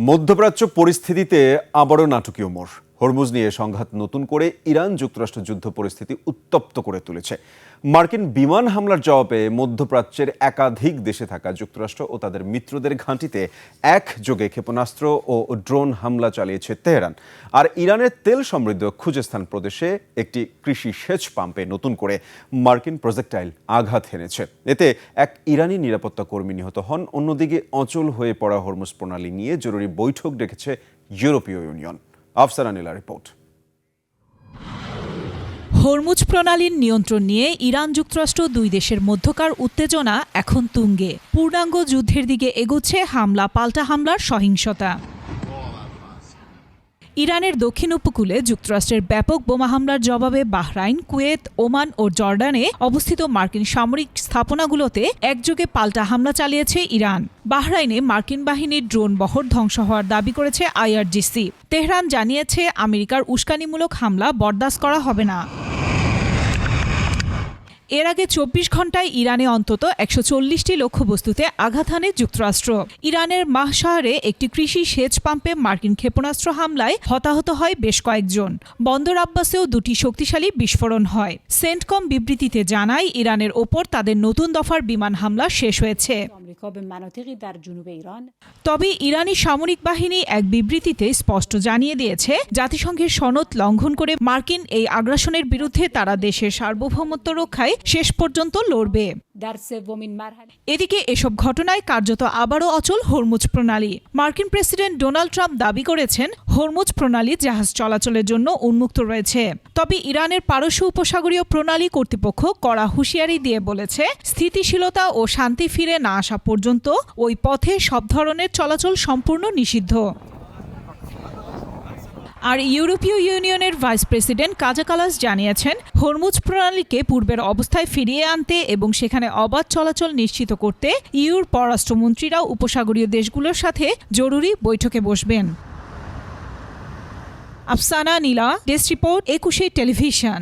মধ্যপ্রাচ্য পরিস্থিতিতে আবারও নাটকীয় মোড়। হরমুজ নিয়ে সংঘাত নতুন করে ইরান যুক্তরাষ্ট্র যুদ্ধ পরিস্থিতি উত্তপ্ত করে তুলেছে। মার্কিন বিমান হামলার জবাবে মধ্যপ্রাচ্যের একাধিক দেশে থাকা যুক্তরাষ্ট্র ও তাদের মিত্রদের ঘাঁটিতে একযোগে ক্ষেপণাস্ত্র ও ড্রোন হামলা চালিয়েছে তেহরান। আর ইরানের তেল সমৃদ্ধ খুজেস্তান প্রদেশে একটি কৃষি সেচ পাম্পে নতুন করে মার্কিন প্রজেক্টাইল আঘাত হেনেছে। এতে এক ইরানি নিরাপত্তা কর্মী নিহত হন। অন্যদিকে অচল হয়ে পড়া হরমুজ প্রণালী নিয়ে জরুরি বৈঠক ডেকেছে ইউরোপীয় ইউনিয়ন। আফসানা নীলা রিপোর্ট। হরমুজ প্রণালীর নিয়ন্ত্রণ নিয়ে ইরান যুক্তরাষ্ট্র দুই দেশের মধ্যকার উত্তেজনা এখন তুঙ্গে। পূর্ণাঙ্গ যুদ্ধের দিকে এগোচ্ছে হামলা পাল্টা হামলার সহিংসতা। ইরানের দক্ষিণ উপকূলে যুক্তরাষ্ট্রের ব্যাপক বোমা হামলার জবাবে বাহরাইন, কুয়েত, ওমান ও জর্ডানে অবস্থিত মার্কিন সামরিক স্থাপনাগুলোতে একযোগে পাল্টা হামলা চালিয়েছে ইরান। বাহরাইনে মার্কিন বাহিনীর ড্রোন বহর ধ্বংস হওয়ার দাবি করেছে IRGC। তেহরান জানিয়েছে আমেরিকার উস্কানিমূলক হামলা বরদাস্ত করা হবে না। এর আগে ২৪ ঘণ্টায় ইরানে অন্তত ১৪০টি লক্ষ্যবস্তুতে আঘাত হানে যুক্তরাষ্ট্র। ইরানের মাহশাহরে একটি কৃষি সেচ পাম্পে মার্কিন ক্ষেপণাস্ত্র হামলায় হতাহত হয় বেশ কয়েকজন। বন্দর আব্বাসেও দুটি শক্তিশালী বিস্ফোরণ হয়। সেন্টকম বিবৃতিতে জানায় ইরানের ওপর তাদের নতুন দফার বিমান হামলা শেষ হয়েছে। তবে ইরানি সামরিক বাহিনী এক বিবৃতিতে স্পষ্ট জানিয়ে দিয়েছে, জাতিসংঘের সনদ লঙ্ঘন করে মার্কিন এই আগ্রাসনের বিরুদ্ধে তারা দেশের সার্বভৌমত্ব রক্ষায় শেষ পর্যন্ত লড়বে। এদিকে এসব ঘটনায় কার্যত আবারও অচল হরমুজ প্রণালী। মার্কিন প্রেসিডেন্ট ডোনাল্ড ট্রাম্প দাবি করেছেন হরমুজ প্রণালী জাহাজ চলাচলের জন্য উন্মুক্ত রয়েছে। তবে ইরানের পারস্য উপসাগরীয় প্রণালী কর্তৃপক্ষ কড়া হুঁশিয়ারি দিয়ে বলেছে, স্থিতিশীলতা ও শান্তি ফিরে না আসা পর্যন্ত ওই পথে সব ধরনের চলাচল সম্পূর্ণ নিষিদ্ধ। আর ইউরোপীয় ইউনিয়নের ভাইস প্রেসিডেন্ট কাজা কালাস জানিয়েছেন, হরমুজ প্রণালীকে পূর্বের অবস্থায় ফিরিয়ে আনতে এবং সেখানে অবাধ চলাচল নিশ্চিত করতে ইউর পররাষ্ট্রমন্ত্রীরা উপসাগরীয় দেশগুলোর সাথে জরুরি বৈঠকে বসবেন। আফসানা নীলা, ডেস্ক রিপোর্ট, ২১ টেলিভিশন।